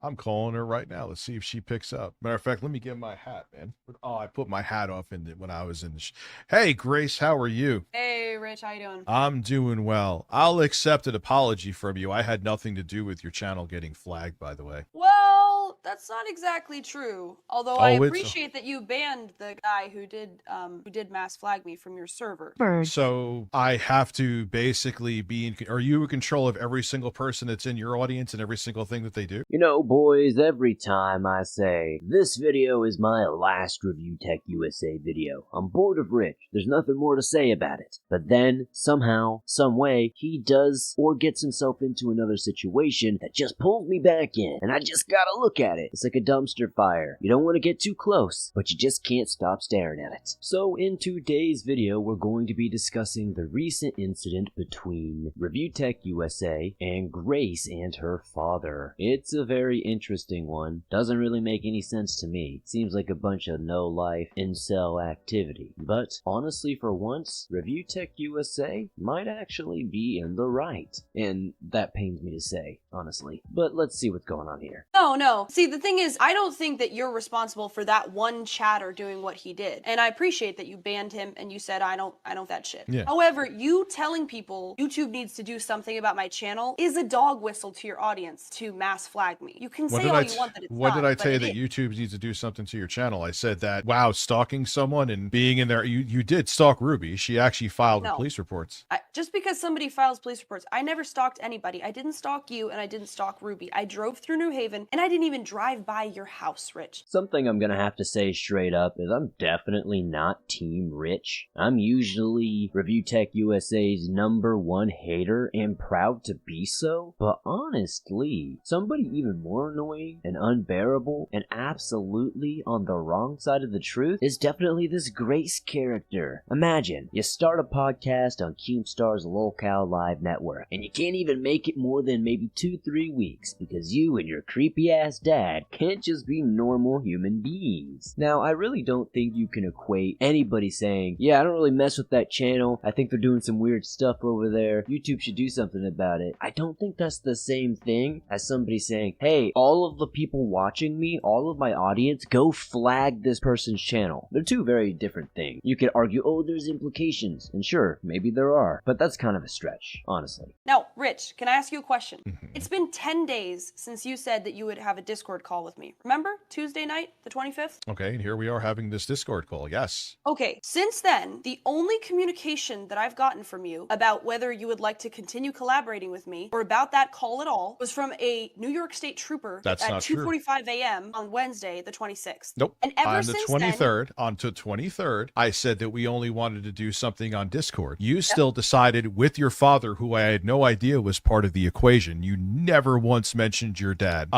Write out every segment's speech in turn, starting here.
I'm calling her right now. Let's see if she picks up. Matter of fact, let me get my hat, man. Oh, I put my hat off when I was in the Hey, Grace, how are you? Hey, Rich, how you doing? I'm doing well. I'll accept an apology from you. I had nothing to do with your channel getting flagged, by the way. Well, that's not exactly true. Although I Oh, it's appreciate that you banned the guy who did mass flag me from your server. so I have to basically be in. Are you in control of every single person that's in your audience and every single thing that they do? You know, boys, every time I say, this video is my last ReviewTechUSA video, I'm bored of Rich. There's nothing more to say about it. But then, somehow, someway, he does or gets himself into another situation that just pulls me back in. And I just gotta look at it. It's like a dumpster fire. You don't want to get too close, but you just can't stop staring at it. So in today's video, we're going to be discussing the recent incident between ReviewTechUSA and Grace and her father. It's a very interesting one. Doesn't really make any sense to me. Seems like a bunch of no-life incel activity. But honestly, for once, ReviewTechUSA might actually be in the right. And that pains me to say, honestly. But let's see what's going on here. No. See, the thing is, I don't think that you're responsible for that one chatter doing what he did. And I appreciate that you banned him and you said, I don't that shit. Yeah. However, you telling people YouTube needs to do something about my channel is a dog whistle to your audience to mass flag me. You can say all you want that it's What not, did I but tell you it that is. YouTube needs to do something to your channel? I said that, wow, stalking someone and being in there. You did stalk Ruby. She actually filed No. police reports. Just because somebody files police reports, I never stalked anybody. I didn't stalk you and I didn't stalk Ruby. I drove through New Haven and I didn't even drive by your house, Rich. Something I'm gonna have to say straight up is I'm definitely not Team Rich. I'm usually ReviewTechUSA's #1 hater and proud to be so, but honestly, somebody even more annoying and unbearable and absolutely on the wrong side of the truth is definitely this Grace character. Imagine, you start a podcast on Keemstar's Lolcow Live network, and you can't even make it more than maybe 2-3 weeks because you and your creepy ass dad can't just be normal human beings. Now, I really don't think you can equate anybody saying, yeah, I don't really mess with that channel, I think they're doing some weird stuff over there, YouTube should do something about it. I don't think that's the same thing as somebody saying, hey, all of the people watching me, all of my audience, go flag this person's channel. They're two very different things. You could argue, oh, there's implications, and sure, maybe there are, but that's kind of a stretch, honestly. Now, Rich, can I ask you a question? Mm-hmm. It's been 10 days since you said that you would have a Discord call with me. Remember? Tuesday night, the 25th? Okay, and here we are having this Discord call. Yes. Okay, since then, the only communication that I've gotten from you about whether you would like to continue collaborating with me or about that call at all was from a New York State trooper That's at not true. 2:45 a.m. on Wednesday, the 26th. Nope. And ever On the since 23rd, on to 23rd, I said that we only wanted to do something on Discord. You still decided with your father, who I had no idea was part of the equation. You never once mentioned your dad.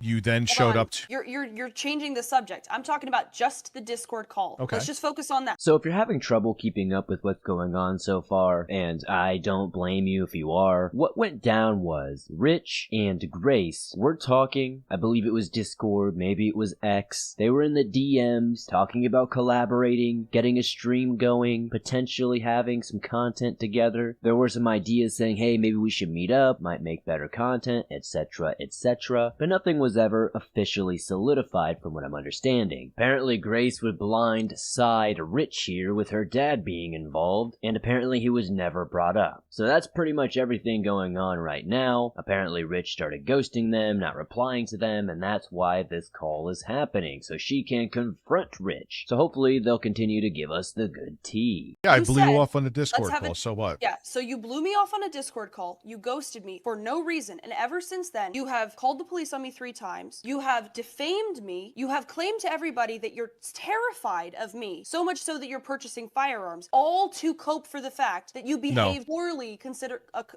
You then showed up to... You're changing the subject. I'm talking about just the Discord call. Okay. Let's just focus on that. So if you're having trouble keeping up with what's going on so far, and I don't blame you if you are, what went down was Rich and Grace were talking, I believe it was Discord, maybe it was X. They were in the DMs talking about collaborating, getting a stream going, potentially having some content together. There were some ideas saying, hey, maybe we should meet up, might make better content, etc., etc. But nothing was ever officially solidified from what I'm understanding. Apparently Grace would blindside Rich here with her dad being involved, and apparently he was never brought up. So that's pretty much everything going on right now. Apparently Rich started ghosting them, not replying to them, and that's why this call is happening, so she can confront Rich. So hopefully they'll continue to give us the good tea. Yeah, I You blew said, you off on the Discord have call, it- so what? Yeah, so you blew me off on a Discord call, you ghosted me for no reason, and ever since then, you have called the police on me 3 times, you have defamed me, you have claimed to everybody that you're terrified of me, so much so that you're purchasing firearms, all to cope for the fact that you behaved poorly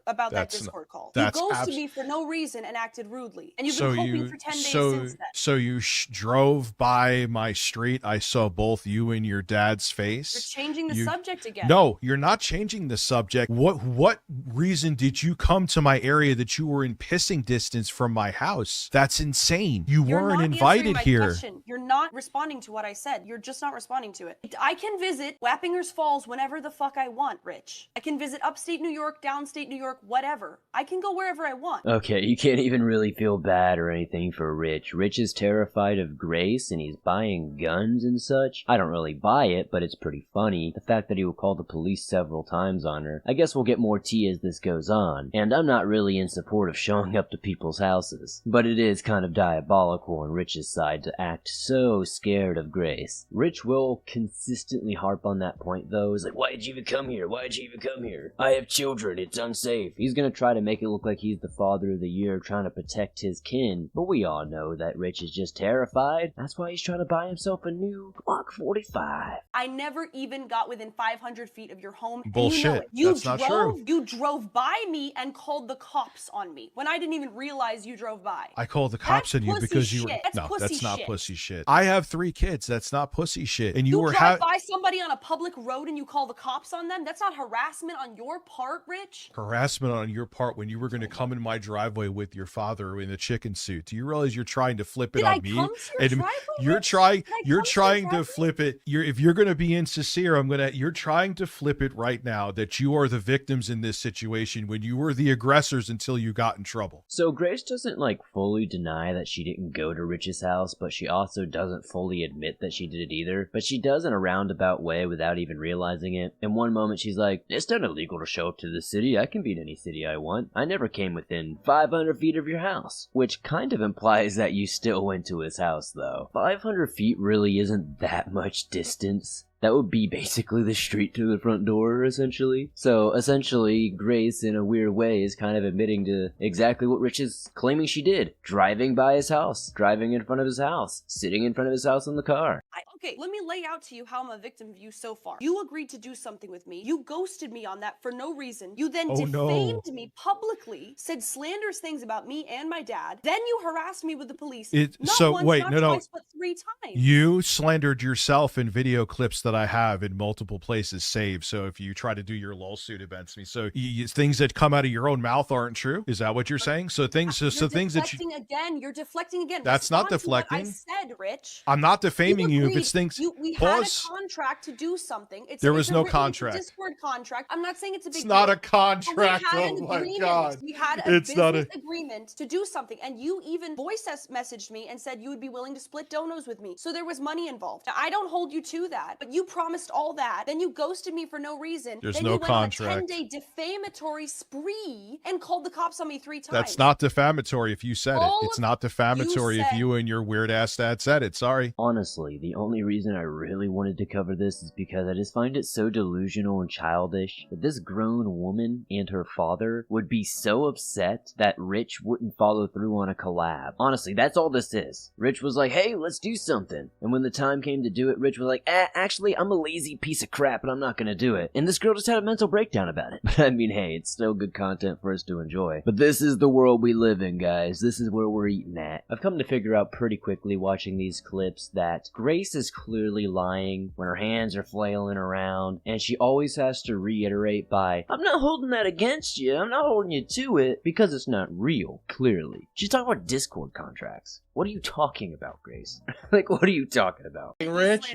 about that Discord call. You ghosted me for no reason and acted rudely, and you've been coping for 10 days since then. So you drove by my street, I saw both you and your dad's face. You're changing the subject again. No, you're not changing the subject. What reason did you come to my area that you were in pissing distance from my house? That's insane. insane. You You're weren't not answering invited my here. question. You're not responding to what I said. You're just not responding to it. I can visit Wappingers Falls whenever the fuck I want, Rich. I can visit upstate New York, downstate New York, whatever. I can go wherever I want. Okay, you can't even really feel bad or anything for Rich. Rich is terrified of Grace, and he's buying guns and such. I don't really buy it, but it's pretty funny. The fact that he will call the police several times on her. I guess we'll get more tea as this goes on. And I'm not really in support of showing up to people's houses. But it is kind of diabolical on Rich's side to act so scared of Grace. Rich will consistently harp on that point though. He's like, why did you even come here? Why did you even come here? I have children. It's unsafe. He's gonna try to make it look like he's the father of the year trying to protect his kin. But we all know that Rich is just terrified. That's why he's trying to buy himself a new Glock 45. I never even got within 500 feet of your home. Bullshit. And you know it. You That's not true. You drove by me and called the cops on me when I didn't even realize you drove by. I called the cops on you pussy because you were. shit. That's No, pussy that's not shit. pussy shit. I have 3 kids. That's not pussy shit. And you You were drive by somebody on a public road and you call the cops on them? That's not harassment on your part, Rich? harassment on your part when you were going to come in my driveway with your father in a chicken suit. Do you realize you're trying to flip it Did on I me? come to your And driveway, you're Rich? trying Did I you're come to your trying to driveway? flip it. If you're going to be insincere, you're trying to flip it right now that you are the victims in this situation when you were the aggressors until you got in trouble. So Grace doesn't fully deny that she didn't go to Rich's house, but she also doesn't fully admit that she did it either. But she does in a roundabout way without even realizing it. In one moment she's like, it's not illegal to show up to the city. I can be in any city I want. I never came within 500 feet of your house. Which kind of implies that you still went to his house though. 500 feet really isn't that much distance. That would be basically the street to the front door, essentially. So, essentially, Grace, in a weird way, is kind of admitting to exactly what Rich is claiming she did. Driving by his house. Driving in front of his house. Sitting in front of his house in the car. Okay, let me lay out to you how I'm a victim of you so far. You agreed to do something with me. You ghosted me on that for no reason. You then defamed me publicly, said slanderous things about me and my dad. Then you harassed me with the police. Not once, not twice, but 3 times. You slandered yourself in video clips that I have in multiple places saved. So if you try to do your lawsuit against me, so things that come out of your own mouth aren't true. Is that what you're saying? So things that you You're deflecting again. That's not Respond to deflecting. what I said, Rich. I'm not defaming you if it's things. We had a contract to do something. There was no contract. It's a Discord contract. I'm not saying it's a big It's not deal, a contract. but we had Oh an my agreement. God. We had a business agreement to do something, and you even messaged me and said you would be willing to split donos with me. So there was money involved. Now, I don't hold you to that, but you promised all that. Then you ghosted me for no reason. There's then no you went contract. on a 10-day defamatory spree and called the cops on me 3 times. That's not defamatory if you said it. It's not defamatory if you and your weird ass dad said it. Sorry. Honestly, the only reason I really wanted to cover this is because I just find it so delusional and childish that this grown woman and her father would be so upset that Rich wouldn't follow through on a collab. Honestly, that's all this is. Rich was like, hey, let's do something. And when the time came to do it, Rich was like, actually, I'm a lazy piece of crap and I'm not gonna do it. And this girl just had a mental breakdown about it. But I mean, hey, it's still good content for us to enjoy. But this is the world we live in, guys. This is where we're eating at. I've come to figure out pretty quickly watching these clips that Grace is clearly lying when her hands are flailing around, and she always has to reiterate by, I'm not holding that against you, I'm not holding you to it, because it's not real, clearly. She's talking about Discord contracts. What are you talking about, Grace? What are you talking about? Hey, Rich,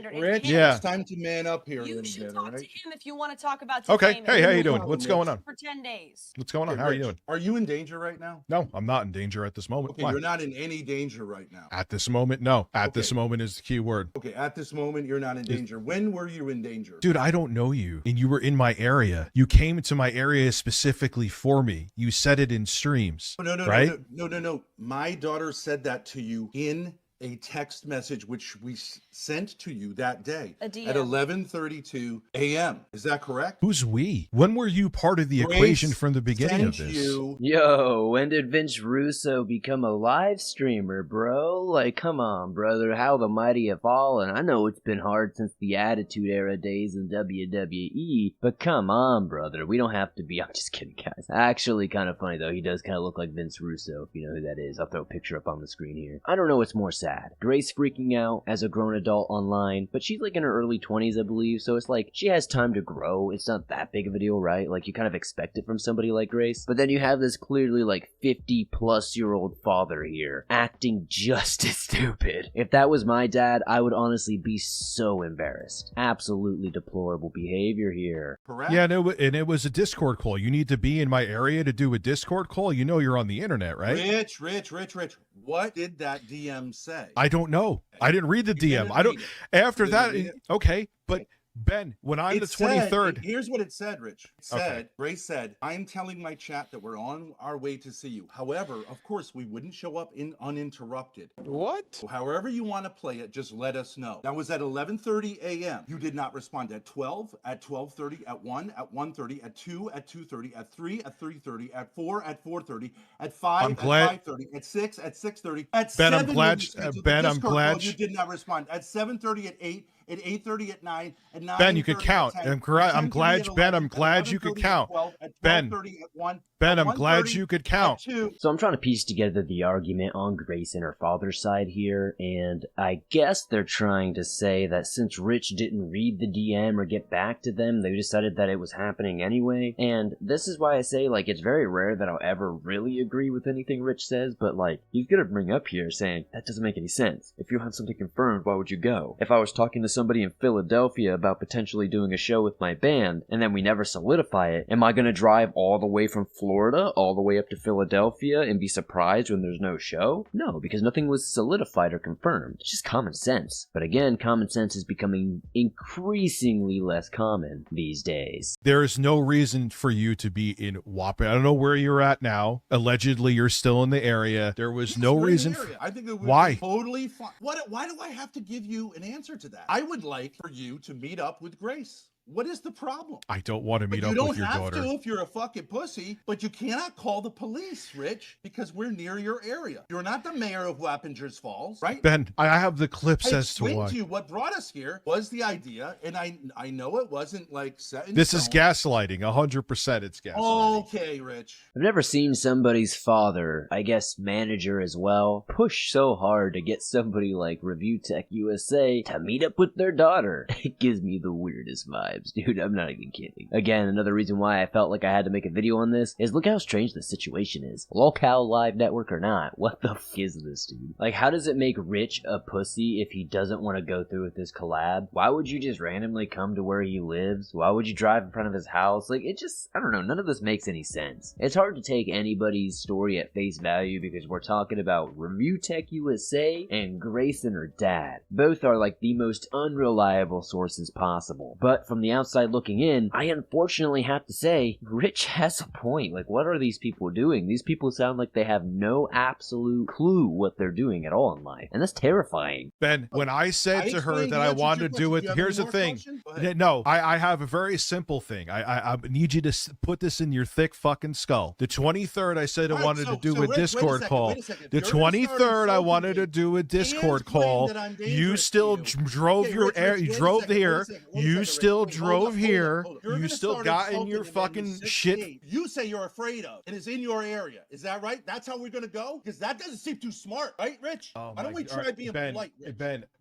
yeah. It's time to man up here. You should talk to him if you want to talk about Okay. defaming. Hey, how you doing? What's going on? For 10 days. What's going on? Hey, How are you Rich, doing? Are you in danger right now? No, I'm not in danger at this moment. Okay, Why? you're not in any danger right now. At this moment, no. At this moment is the key word. Okay, at this moment, you're not in danger. When were you in danger? Dude, I don't know you, and you were in my area. You came to my area specifically for me. You said it in streams. No. My daughter said that to you in a text message which we sent to you that day A DM. at 11:32 a.m. Is that correct? Who's we? When were you part of the equation from the beginning of this? Yo, when did Vince Russo become a live streamer, bro? Come on, brother. How the mighty have fallen. I know it's been hard since the Attitude Era days in WWE, but come on, brother. We don't have to be. I'm just kidding, guys. Actually, kind of funny, though. He does kind of look like Vince Russo, if you know who that is. I'll throw a picture up on the screen here. I don't know what's more sad. sad. Grace freaking out as a grown adult online, but she's like in her early 20s, I believe, so it's like she has time to grow. It's not that big of a deal, right? Like, you kind of expect it from somebody like Grace. But then you have this clearly like 50-plus-year-old father here acting just as stupid. If that was my dad, I would honestly be so embarrassed. Absolutely deplorable behavior here. Correct? Yeah, and it was a Discord call. You need to be in my area to do a Discord call. You know you're on the internet, right? Rich. What did that DM say? I don't know. I didn't read the You DM. didn't I don't. read it. After You that, didn't read it? okay. But Ben, when I'm the 23rd, Here's what it said, Rich. It said, Okay. Grace said, I'm telling my chat that we're on our way to see you. However, of course, we wouldn't show up uninterrupted. What? So however you want to play it, just let us know. That was at 11:30 a.m. You did not respond at 12, at 12:30, at 1, at 1:30, at 2, at 2:30, at 3, at 3:30, at 4, at 4:30, at 5, I'm glad- at 5:30, at 6, at 6:30, at Ben, 7. I'm glad- when you scheduled the Ben, I'm Discord glad- call, you did not respond. At 7:30, at 8, at 8:30, at 9, at 9. Ben, you could count. I'm glad. I'm glad. Ben, I'm glad you could count. Ben, Ben, I'm glad you could count. So I'm trying to piece together the argument on Grace and her father's side here, and I guess they're trying to say that since Rich didn't read the DM or get back to them, they decided that it was happening anyway. And this is why I say, like, it's very rare that I'll ever really agree with anything Rich says, but, like, he's gonna bring up here saying, that doesn't make any sense. If you have something confirmed, why would you go? If I was talking to somebody in Philadelphia about potentially doing a show with my band, and then we never solidify it, am I gonna drive all the way from Florida all the way up to Philadelphia and be surprised when there's no show? No, because nothing was solidified or confirmed. It's just common sense. But again, common sense is becoming increasingly less common these days. There is no reason for you to be in Wapping. I don't know where you're at now. Allegedly, you're still in the area. There was no reason. I think it would Why? be totally fine. Why do I have to give you an answer to that? I would like for you to meet up with Grace. What is the problem? I don't want to meet But up you with don't your have daughter. to if you're a fucking pussy, but you cannot call the police, Rich, because we're near your area. You're not the mayor of Wappingers Falls, right? Ben, I have the clips I as to explained why. to you what brought us here was the idea, and I know it wasn't like set in This is stone. gaslighting. 100% it's gaslighting. Okay, Rich. I've never seen somebody's father, I guess manager as well, push so hard to get somebody like ReviewTechUSA to meet up with their daughter. It gives me the weirdest vibes, dude. I'm not even kidding. Again, another reason why I felt like I had to make a video on this is look how strange the situation is. Locale Live Network or not, what the f is this, dude? Like, how does it make Rich a pussy if he doesn't want to go through with this collab? Why would you just randomly come to where he lives? Why would you drive in front of his house? Like, it just, I don't know, none of this makes any sense. It's hard to take anybody's story at face value because we're talking about ReviewTechUSA and Grace and her dad. Both are like the most unreliable sources possible. But from the outside looking in, I unfortunately have to say, Rich has a point. Like, what are these people doing? These people sound like they have no absolute clue what they're doing at all in life. And that's terrifying. Ben, when I said to her explained that the I answer to wanted your to do question. it, Do you have here's the any more thing. questions? Go ahead. No, I have a very simple thing. I need you to put this in your thick fucking skull. The 23rd, I said I All right, wanted so- to do so a Rich, Discord call. wait a second. The If you're gonna start 23rd, I insulting wanted to me do a Discord and claim call. that I'm You dangerous still to you. drove Okay, your Rich, air. Rich, You wait a drove second, here. wait a second, wait a You second, still Rich. Wait, hold drove up, here. hold up. You're You gonna still start got in insulting your me on fucking the shit. 68. You say you're afraid of and is in your area. Is that right? That's how we're gonna go? Because that doesn't seem too smart, right, Rich? Oh Why don't my we God. try being Ben, polite, Rich?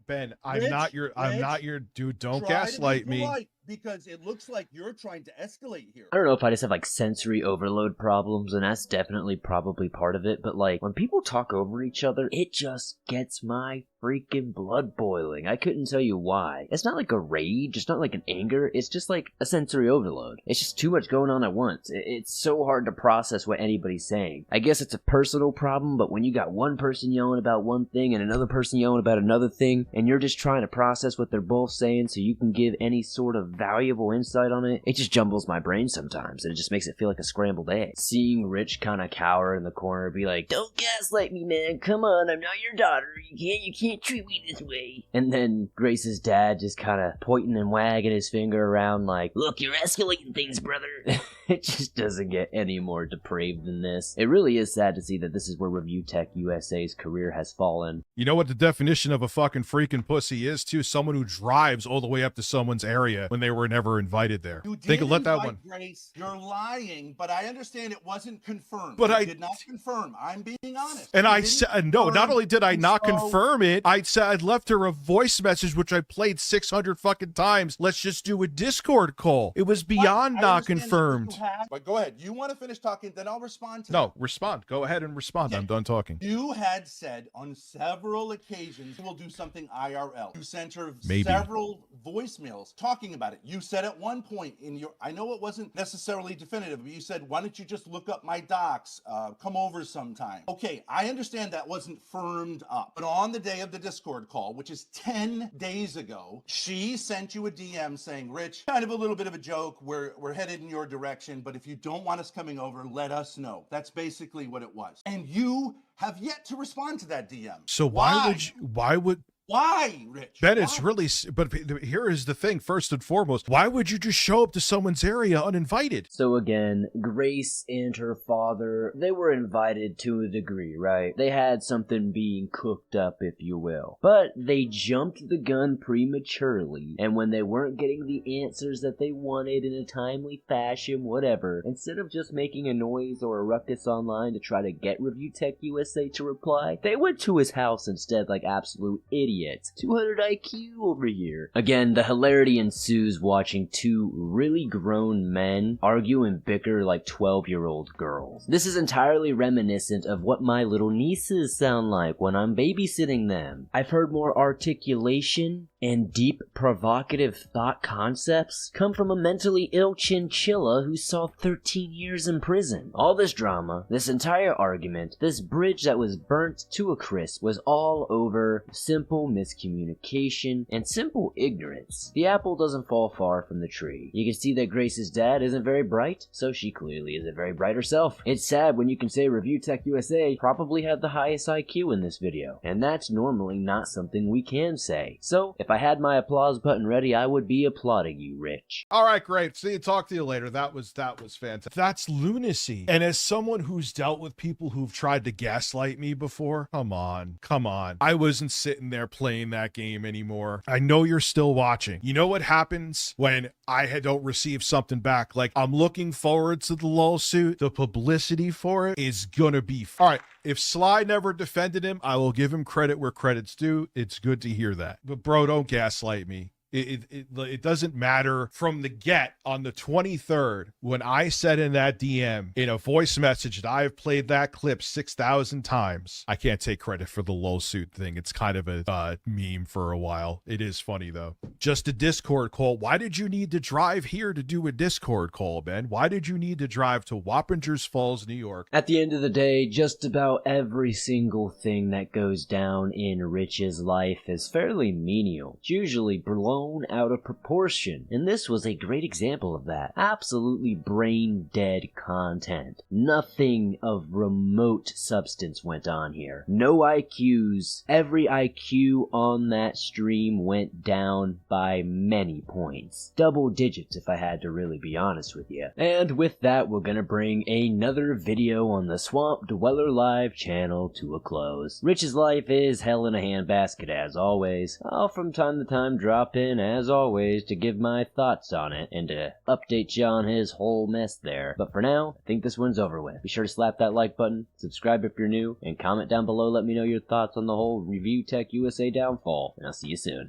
Ben, I'm Rich, not Rich, your dude. Don't Try to be gaslight me. polite, because it looks like you're trying to escalate here. I don't know if I just have like sensory overload problems, and that's definitely probably part of it, but like when people talk over each other, it just gets my freaking blood boiling. I couldn't tell you why. It's not like a rage, it's not like an anger, it's just like a sensory overload. It's just too much going on at once. It's so hard to process what anybody's saying. I guess it's a personal problem, but when you got one person yelling about one thing and another person yelling about another thing, and you're just trying to process what they're both saying so you can give any sort of valuable insight on it, it just jumbles my brain sometimes, and it just makes it feel like a scrambled egg. Seeing Rich kind of cower in the corner, be like, "Don't gaslight me, man, come on, I'm not your daughter, you can't treat me this way." And then Grace's dad just kind of pointing and wagging his finger around like, "Look, you're escalating things, brother." It just doesn't get any more depraved than this. It really is sad to see that this is where ReviewTechUSA's career has fallen. You know what the definition of a fucking freak freaking pussy is too. Someone who drives all the way up to someone's area when they were never invited there. You Think did let that invite one. Grace. You're lying, but I understand it wasn't confirmed. But You I did not confirm. I'm being honest. And You I didn't said, no, not confirm, only did I and not so- confirm it, I said I'd left her a voice message, which I played 600 fucking times. Let's just do a Discord call. It was beyond I not understand that confirmed. you had- But go ahead. You want to finish talking, then I'll respond to No, that. respond. Go ahead and respond. I'm done talking. You had said on several occasions you will do something IRL. You sent her Maybe. several voicemails talking about it. You said at one point in your, I know it wasn't necessarily definitive, but you said, why don't you just look up my docs, come over sometime. Okay, I understand that wasn't firmed up, but on the day of the Discord call, which is 10 days ago, she sent you a DM saying, Rich, kind of a little bit of a joke, we're headed in your direction, but if you don't want us coming over, let us know. That's basically what it was. And you have yet to respond to that DM. So why would Why, Rich? Ben, it's Why? really, but here is the thing, first and foremost, why would you just show up to someone's area uninvited? So again, Grace and her father, they were invited to a degree, right? They had something being cooked up, if you will. But they jumped the gun prematurely, and when they weren't getting the answers that they wanted in a timely fashion, whatever, instead of just making a noise or a ruckus online to try to get ReviewTechUSA to reply, they went to his house instead like absolute idiots. 200 IQ over here. Again, the hilarity ensues watching two really grown men argue and bicker like 12-year-old girls. This is entirely reminiscent of what my little nieces sound like when I'm babysitting them. I've heard more articulation and deep, provocative thought concepts come from a mentally ill chinchilla who saw 13 years in prison. All this drama, this entire argument, this bridge that was burnt to a crisp was all over simple miscommunication and simple ignorance. The apple doesn't fall far from the tree. You can see that Grace's dad isn't very bright, so she clearly isn't very bright herself. It's sad when you can say ReviewTechUSA probably had the highest IQ in this video, and that's normally not something we can say. So, if I had my applause button ready, I would be applauding you, Rich. All right, great. See you. Talk to you later. That was fantastic. That's lunacy. And as someone who's dealt with people who've tried to gaslight me before, come on. I wasn't sitting there playing that game anymore. I know you're still watching. You know what happens when I don't receive something back? Like, I'm looking forward to the lawsuit. The publicity for it is gonna be all right. If Sly never defended him, I will give him credit where credit's due. It's good to hear that. But bro, don't gaslight me. It doesn't matter from the get on the 23rd when I said in that DM in a voice message that I've played that clip 6,000 times. I can't take credit for the lawsuit thing. It's kind of a meme for a while. It is funny though. Just a Discord call. Why did you need to drive here to do a Discord call, Ben? Why did you need to drive to Wappingers Falls, New York? At the end of the day, just about every single thing that goes down in Rich's life is fairly menial. It's usually blown out of proportion, and this was a great example of that. Absolutely brain-dead content. Nothing of remote substance went on here. No IQs. Every IQ on that stream went down by many points. Double digits if I had to really be honest with you. And with that, we're gonna bring another video on the Swamp Dweller Live channel to a close. Rich's life is hell in a handbasket as always. I'll from time to time drop in as always to give my thoughts on it and to update you on his whole mess there. But for now, I think this one's over with. Be sure to slap that like button, subscribe if you're new, and comment down below let me know your thoughts on the whole ReviewTechUSA downfall, and I'll see you soon.